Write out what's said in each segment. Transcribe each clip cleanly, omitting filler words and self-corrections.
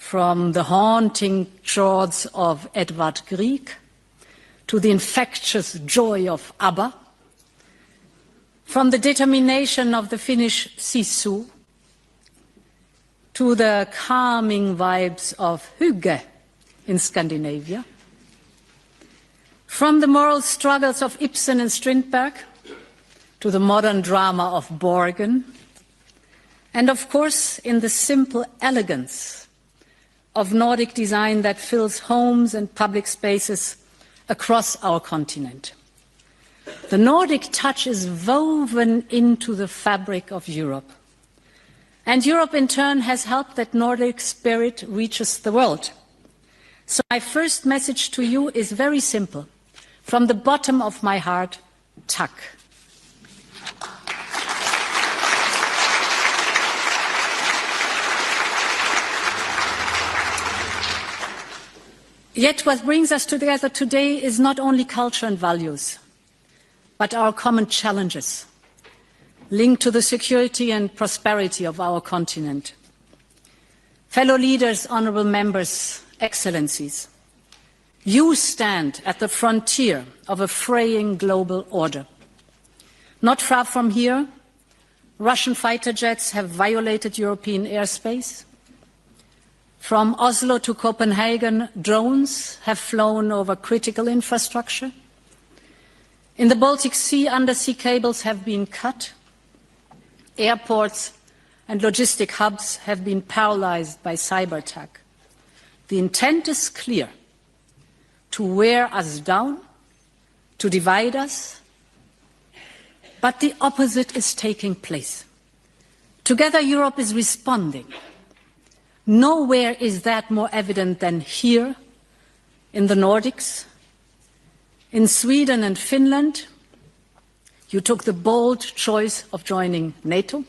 from the haunting chords of Edvard Grieg to the infectious joy of ABBA, from the determination of the Finnish Sisu to the calming vibes of Hygge in Scandinavia, from the moral struggles of Ibsen and Strindberg to the modern drama of Borgen, and of course in the simple elegance of Nordic design that fills homes and public spaces across our continent. The Nordic touch is woven into the fabric of Europe. And Europe in turn has helped that Nordic spirit reaches the world. So my first message to you is very simple. From the bottom of my heart, tack. Yet what brings us together today is not only culture and values, but our common challenges linked to the security and prosperity of our continent. Fellow leaders, honourable members, excellencies, you stand at the frontier of a fraying global order. Not far from here, Russian fighter jets have violated European airspace. From Oslo to Copenhagen, drones have flown over critical infrastructure. In the Baltic Sea, undersea cables have been cut. Airports and logistic hubs have been paralyzed by cyber attack. The intent is clear: to wear us down, to divide us. But the opposite is taking place. Together, Europe is responding. Nowhere is that more evident than here, in the Nordics. In Sweden and Finland, you took the bold choice of joining NATO.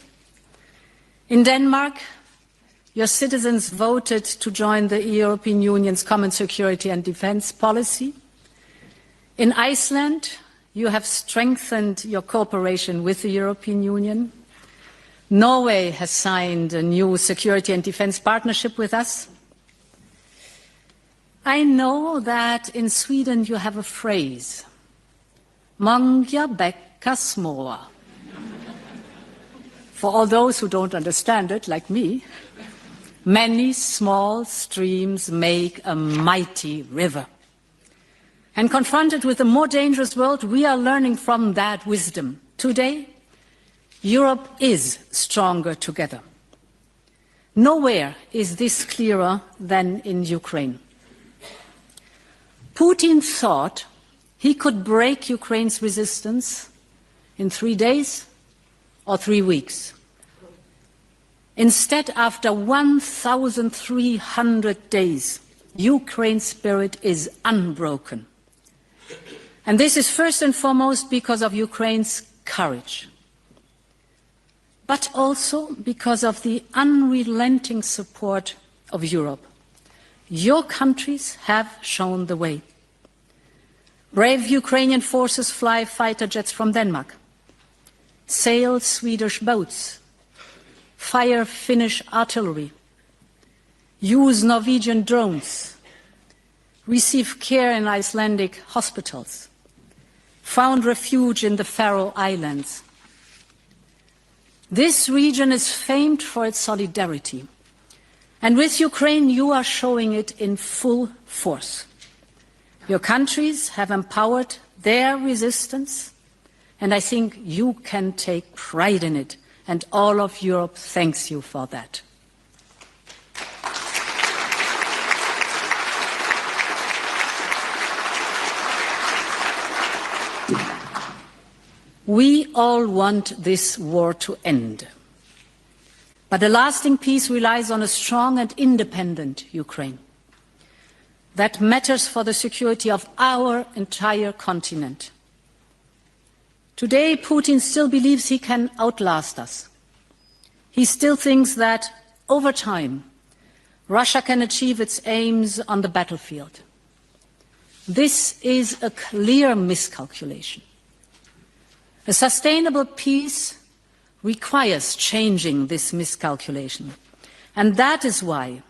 In Denmark, your citizens voted to join the European Union's common security and defence policy. In Iceland, you have strengthened your cooperation with the European Union. Norway has signed a new security and defence partnership with us. I know that in Sweden you have a phrase, många bäckar små. For all those who don't understand it, like me, many small streams make a mighty river. And confronted with a more dangerous world, we are learning from that wisdom. Today, Europe is stronger together. Nowhere is this clearer than in Ukraine. Putin thought he could break Ukraine's resistance in 3 days or 3 weeks. Instead, after 1,300 days, Ukraine's spirit is unbroken. And this is first and foremost because of Ukraine's courage, but also because of the unrelenting support of Europe. Your countries have shown the way. Brave Ukrainian forces fly fighter jets from Denmark, sail Swedish boats, fire Finnish artillery, use Norwegian drones, receive care in Icelandic hospitals, found refuge in the Faroe Islands. This region is famed for its solidarity, and with Ukraine you are showing it in full force. Your countries have empowered their resistance, and I think you can take pride in it, and all of Europe thanks you for that. We all want this war to end. But a lasting peace relies on a strong and independent Ukraine. That matters for the security of our entire continent. Today, Putin still believes he can outlast us. He still thinks that, over time, Russia can achieve its aims on the battlefield. This is a clear miscalculation. A sustainable peace requires changing this miscalculation. And that is why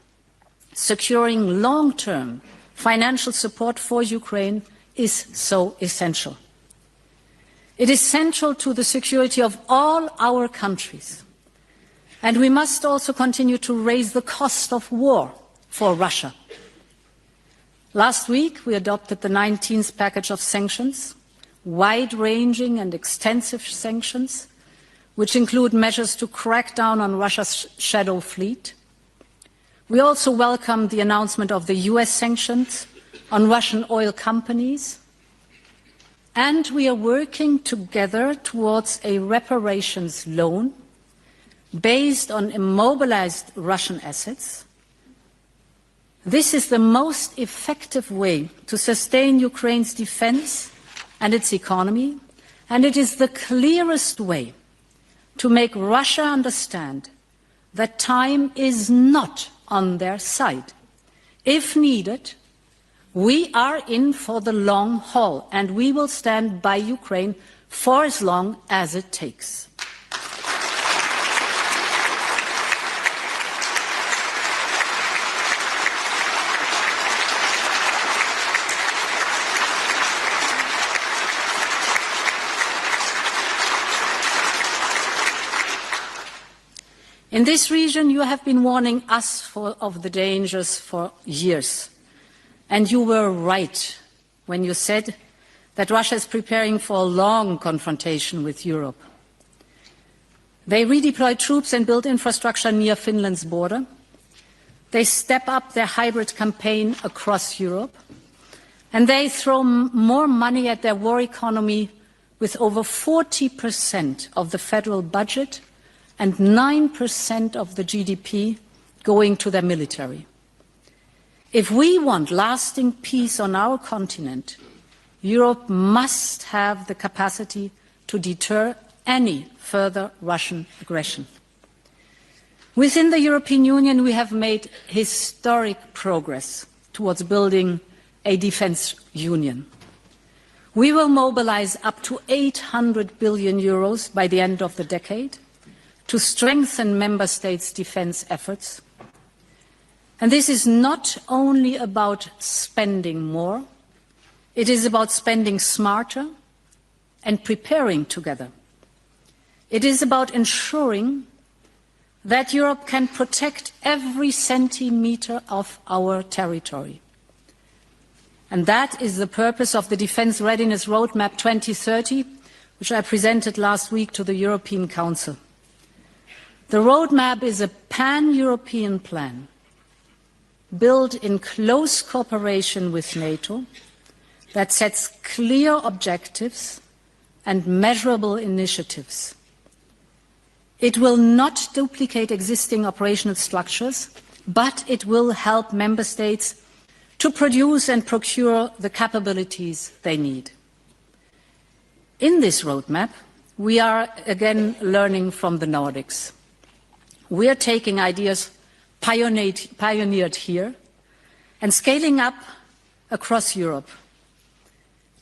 securing long-term financial support for Ukraine is so essential. It is central to the security of all our countries. And we must also continue to raise the cost of war for Russia. Last week, we adopted the 19th package of sanctions, wide-ranging and extensive sanctions, which include measures to crack down on Russia's shadow fleet. We also welcome the announcement of the US sanctions on Russian oil companies. And we are working together towards a reparations loan based on immobilized Russian assets. This is the most effective way to sustain Ukraine's defense and its economy, and it is the clearest way to make Russia understand that time is not on their side. If needed, we are in for the long haul, and we will stand by Ukraine for as long as it takes. In this region, you have been warning us of the dangers for years. And you were right when you said that Russia is preparing for a long confrontation with Europe. They redeploy troops and build infrastructure near Finland's border. They step up their hybrid campaign across Europe. And they throw more money at their war economy, with over 40% of the federal budget and 9% of the GDP going to their military. If we want lasting peace on our continent, Europe must have the capacity to deter any further Russian aggression. Within the European Union, we have made historic progress towards building a defence union. We will mobilize up to 800 billion euros by the end of the decade to strengthen member states' defence efforts. And this is not only about spending more, it is about spending smarter and preparing together. It is about ensuring that Europe can protect every centimetre of our territory. And that is the purpose of the Defence Readiness Roadmap 2030, which I presented last week to the European Council. The roadmap is a pan-European plan built in close cooperation with NATO that sets clear objectives and measurable initiatives. It will not duplicate existing operational structures, but it will help member states to produce and procure the capabilities they need. In this roadmap, we are again learning from the Nordics. We are taking ideas pioneered here and scaling up across Europe.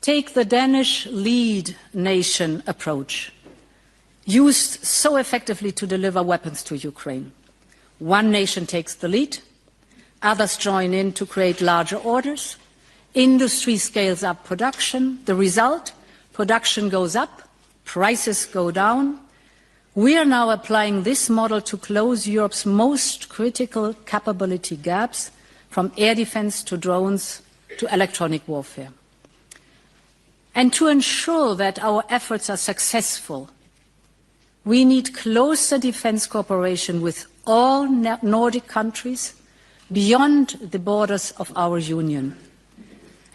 Take the Danish lead nation approach, used so effectively to deliver weapons to Ukraine. One nation takes the lead, others join in to create larger orders, industry scales up production. The result, production goes up, prices go down. We are now applying this model to close Europe's most critical capability gaps, from air defence to drones to electronic warfare. And to ensure that our efforts are successful, we need closer defence cooperation with all Nordic countries beyond the borders of our Union.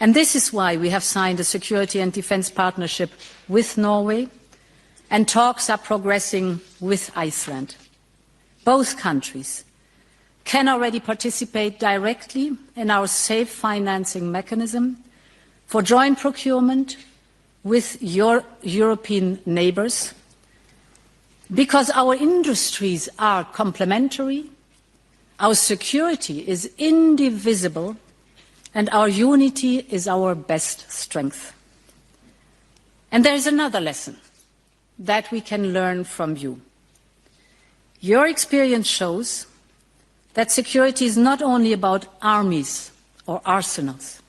And this is why we have signed a security and defence partnership with Norway, and talks are progressing with Iceland. Both countries can already participate directly in our safe financing mechanism for joint procurement with your European neighbours, because our industries are complementary, our security is indivisible, and our unity is our best strength. And there is another lesson that we can learn from you. Your experience shows that security is not only about armies or arsenals.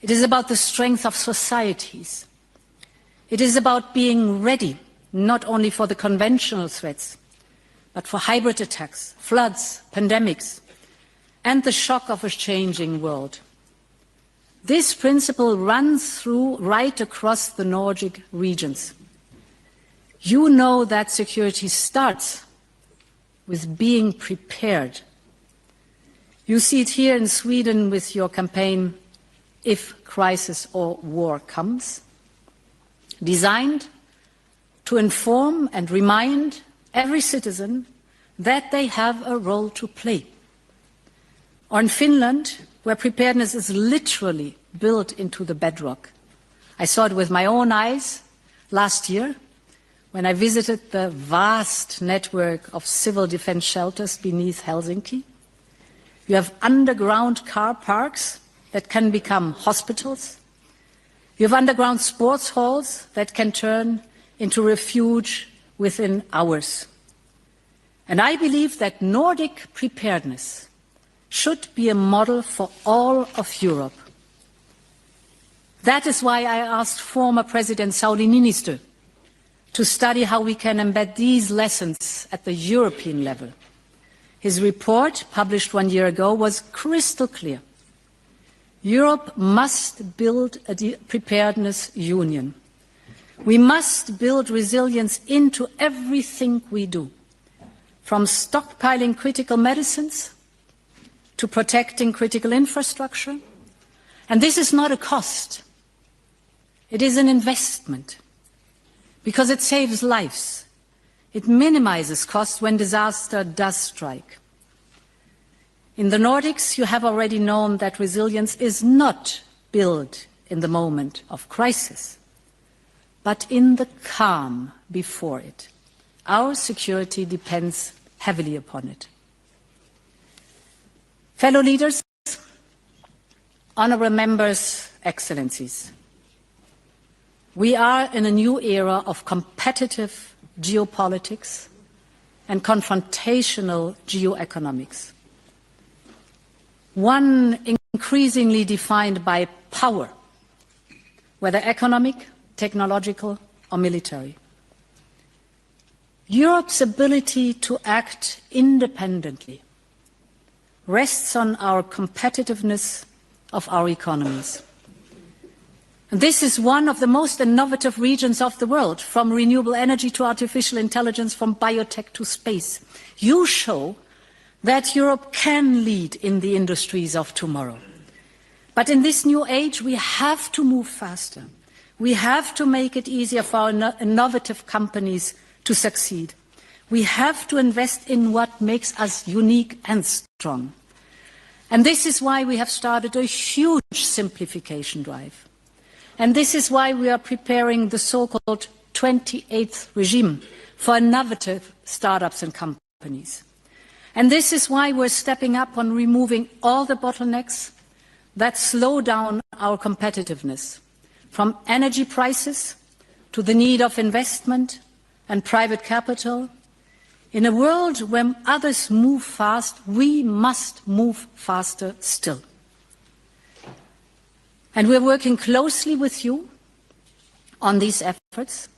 It is about the strength of societies. It is about being ready, not only for the conventional threats, but for hybrid attacks, floods, pandemics, and the shock of a changing world. This principle runs through right across the Nordic regions. You know that security starts with being prepared. You see it here in Sweden with your campaign, If Crisis or War Comes, designed to inform and remind every citizen that they have a role to play. Or in Finland, where preparedness is literally built into the bedrock. I saw it with my own eyes last year when I visited the vast network of civil defense shelters beneath Helsinki. You have underground car parks that can become hospitals. You have underground sports halls that can turn into refuge within hours. And I believe that Nordic preparedness should be a model for all of Europe. That is why I asked former President Sauli Niinistö to study how we can embed these lessons at the European level. His report, published 1 year ago, was crystal clear. Europe must build a preparedness union. We must build resilience into everything we do, from stockpiling critical medicines to protecting critical infrastructure. And this is not a cost. It is an investment, because it saves lives. It minimizes costs when disaster does strike. In the Nordics, you have already known that resilience is not built in the moment of crisis, but in the calm before it. Our security depends heavily upon it. Fellow leaders, honourable members, excellencies, we are in a new era of competitive geopolitics and confrontational geoeconomics. One increasingly defined by power, whether economic, technological or military. Europe's ability to act independently rests on our competitiveness of our economies. And this is one of the most innovative regions of the world, from renewable energy to artificial intelligence, from biotech to space. You show that Europe can lead in the industries of tomorrow. But in this new age, we have to move faster. We have to make it easier for our innovative companies to succeed. We have to invest in what makes us unique and strong. And this is why we have started a huge simplification drive. And this is why we are preparing the so-called 28th regime for innovative startups and companies. And this is why we're stepping up on removing all the bottlenecks that slow down our competitiveness, from energy prices to the need of investment and private capital. In a world where others move fast, we must move faster still. And we're working closely with you on these efforts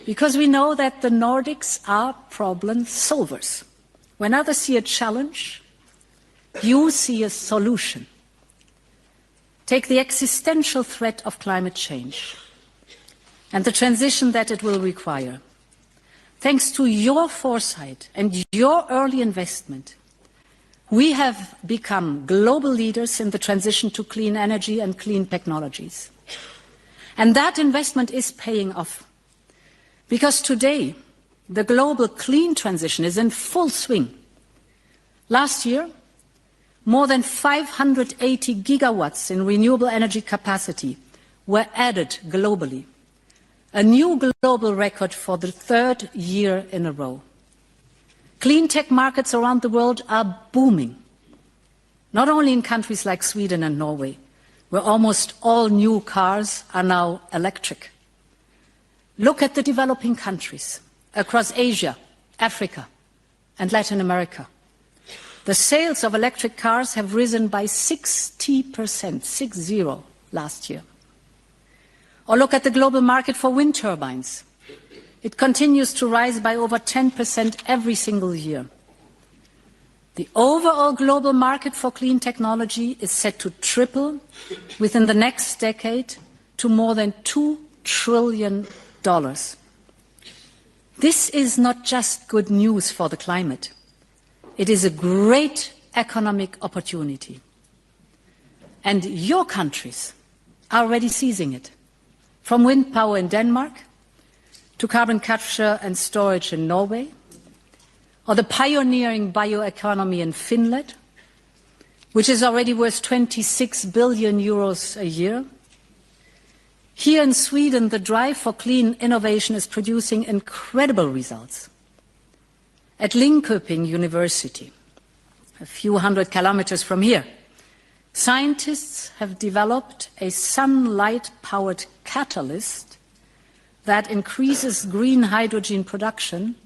because we know that the Nordics are problem solvers. When others see a challenge, you see a solution. Take the existential threat of climate change and the transition that it will require. Thanks to your foresight and your early investment, we have become global leaders in the transition to clean energy and clean technologies. And that investment is paying off. Because today, the global clean transition is in full swing. Last year, more than 580 gigawatts in renewable energy capacity were added globally. A new global record for the third year in a row. Clean tech markets around the world are booming, not only in countries like Sweden and Norway, where almost all new cars are now electric. Look at the developing countries across Asia, Africa, and Latin America. The sales of electric cars have risen by 60%, 60, last year. Or look at the global market for wind turbines. It continues to rise by over 10% every single year. The overall global market for clean technology is set to triple within the next decade to more than $2 trillion. This is not just good news for the climate. It is a great economic opportunity. And your countries are already seizing it, from wind power in Denmark to carbon capture and storage in Norway, or the pioneering bioeconomy in Finland, which is already worth 26 billion euros a year. Here in Sweden, the drive for clean innovation is producing incredible results. At Linköping University, a few hundred kilometers from here, scientists have developed a sunlight-powered catalyst that increases green hydrogen production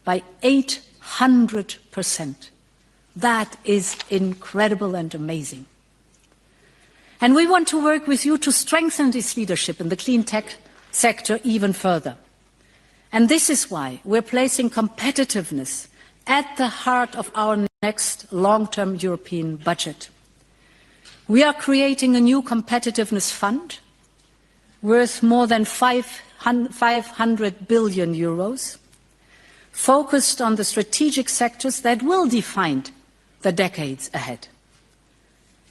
by 800%. That is incredible and amazing. And we want to work with you to strengthen this leadership in the clean tech sector even further. And this is why we're placing competitiveness at the heart of our next long-term European budget. We are creating a new competitiveness fund worth more than 500 billion euros, focused on the strategic sectors that will define the decades ahead.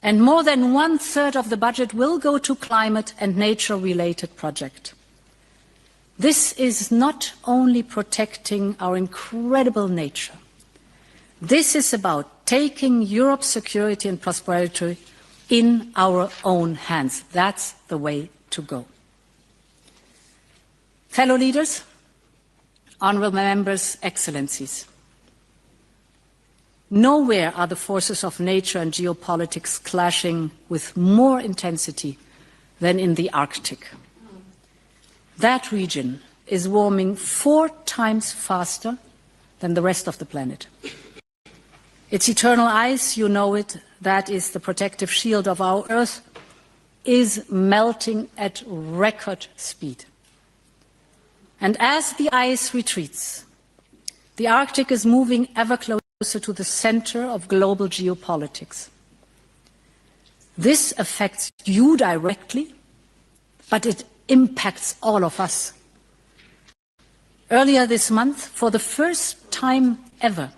And more than 1/3 of the budget will go to climate and nature-related projects. This is not only protecting our incredible nature. This is about taking Europe's security and prosperity in our own hands. That's the way to go. Fellow leaders, honourable members, excellencies, nowhere are the forces of nature and geopolitics clashing with more intensity than in the Arctic. That region is warming 4 times faster than the rest of the planet. Its eternal ice, you know it, that is the protective shield of our Earth, is melting at record speed. And as the ice retreats, the Arctic is moving ever closer to the center of global geopolitics. This affects you directly, but it impacts all of us. Earlier this month, for the first time ever,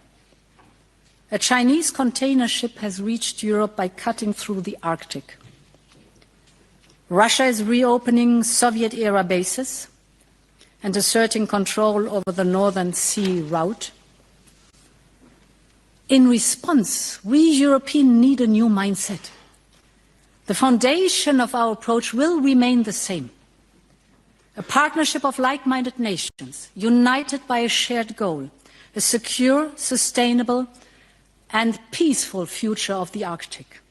a Chinese container ship has reached Europe by cutting through the Arctic. Russia is reopening Soviet-era bases and asserting control over the Northern Sea route. In response, we Europeans need a new mindset. The foundation of our approach will remain the same. A partnership of like-minded nations, united by a shared goal, a secure, sustainable, and peaceful future of the Arctic.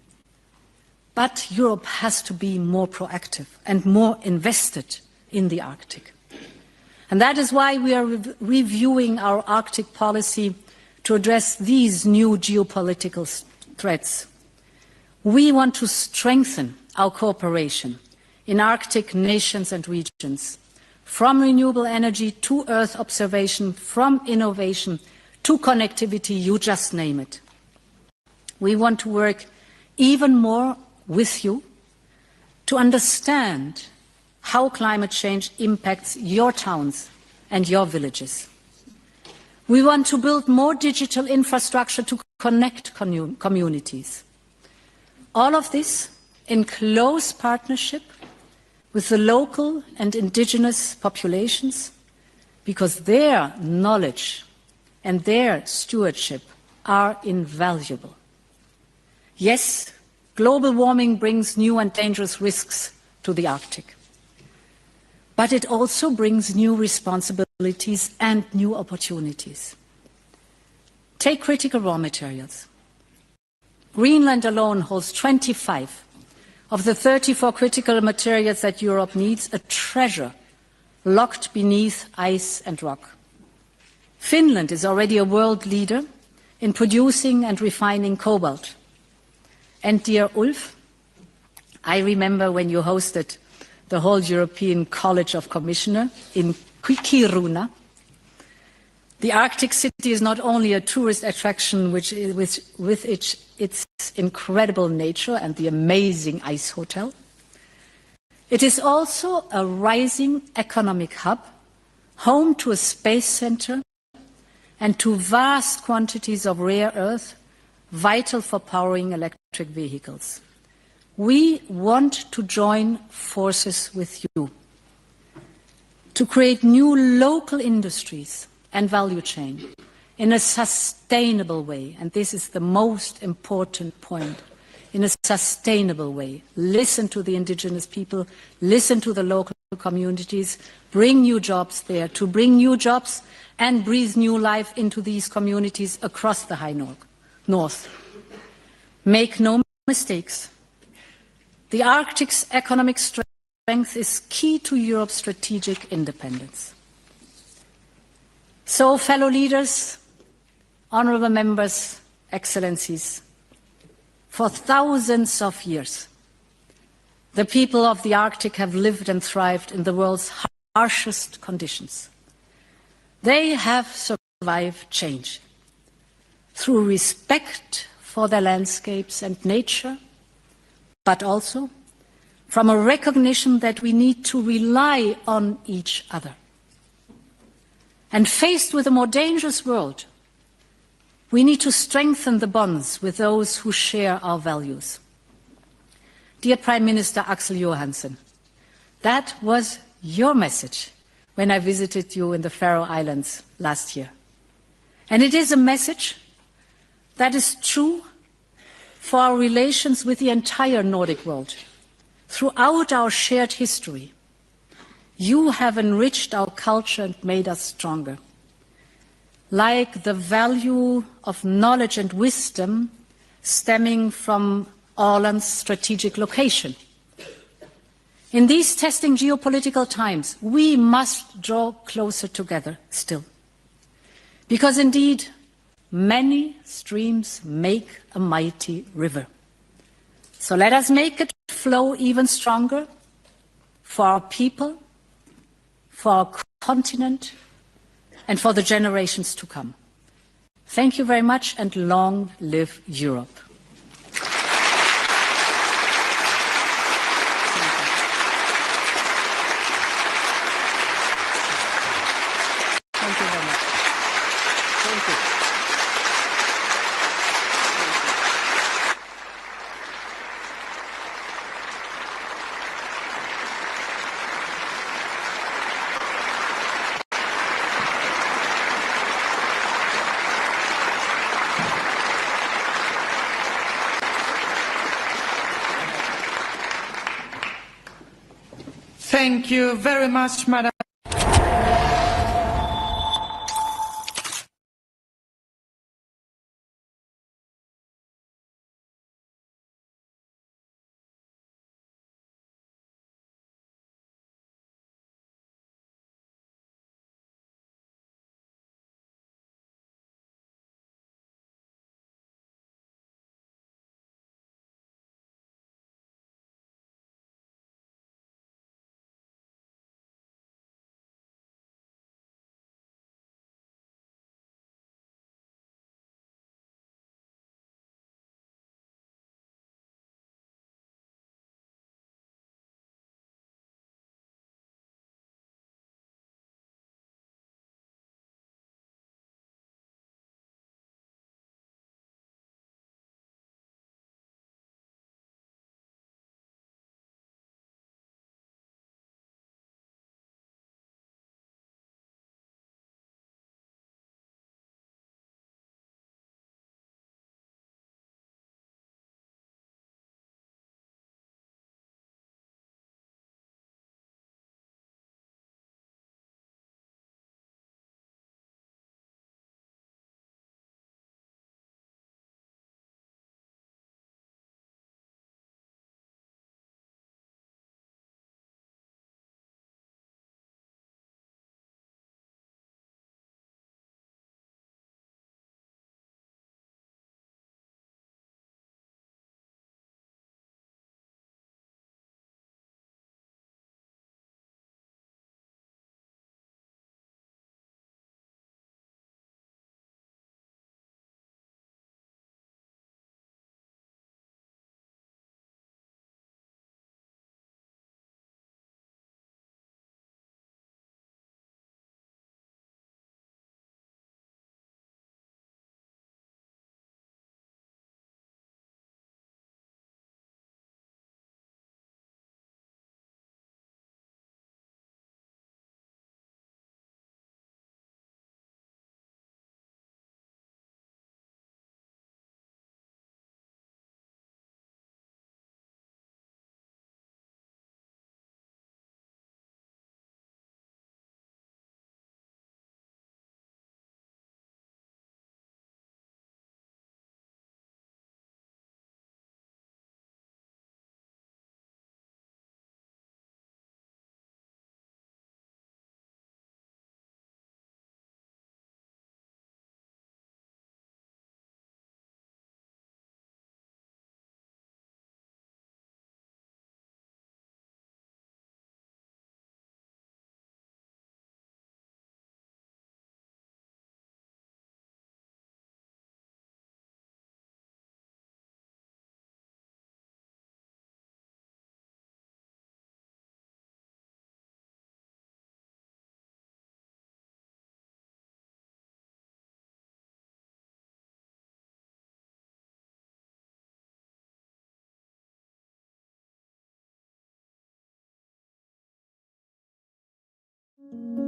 But Europe has to be more proactive and more invested in the Arctic. And that is why we are reviewing our Arctic policy to address these new geopolitical threats. We want to strengthen our cooperation in Arctic nations and regions, from renewable energy to Earth observation, from innovation to connectivity, you just name it. We want to work even more with you to understand how climate change impacts your towns and your villages. We want to build more digital infrastructure to connect communities. All of this in close partnership with the local and indigenous populations, because their knowledge and their stewardship are invaluable. Yes, global warming brings new and dangerous risks to the Arctic. But it also brings new responsibilities and new opportunities. Take critical raw materials. Greenland alone holds 25 of the 34 critical materials that Europe needs, a treasure locked beneath ice and rock. Finland is already a world leader in producing and refining cobalt. And dear Ulf, I remember when you hosted the whole European College of Commissioners in Kiruna. The Arctic city is not only a tourist attraction with its incredible nature and the amazing ice hotel, it is also a rising economic hub, home to a space center and to vast quantities of rare earth, vital for powering electric vehicles. We want to join forces with you to create new local industries and value chain in a sustainable way, and this is the most important point, in a sustainable way. Listen to the indigenous people, listen to the local communities, bring new jobs there, to bring new jobs and breathe new life into these communities across the high north. Make no mistakes. The Arctic's economic strength is key to Europe's strategic independence. So, fellow leaders, honourable members, excellencies, for thousands of years, the people of the Arctic have lived and thrived in the world's harshest conditions. They have survived change through respect for their landscapes and nature, but also from a recognition that we need to rely on each other. And faced with a more dangerous world, we need to strengthen the bonds with those who share our values. Dear Prime Minister Axel Johansen, that was your message when I visited you in the Faroe Islands last year. And it is a message that is true for our relations with the entire Nordic world. Throughout our shared history, you have enriched our culture and made us stronger. Like the value of knowledge and wisdom stemming from Åland's strategic location. In these testing geopolitical times, we must draw closer together still. Because indeed, many streams make a mighty river. So let us make it flow even stronger for our people, for our continent, and for the generations to come. Thank you very much, and long live Europe. Thank you very much. Thank you. Thank you very much, Madam. you.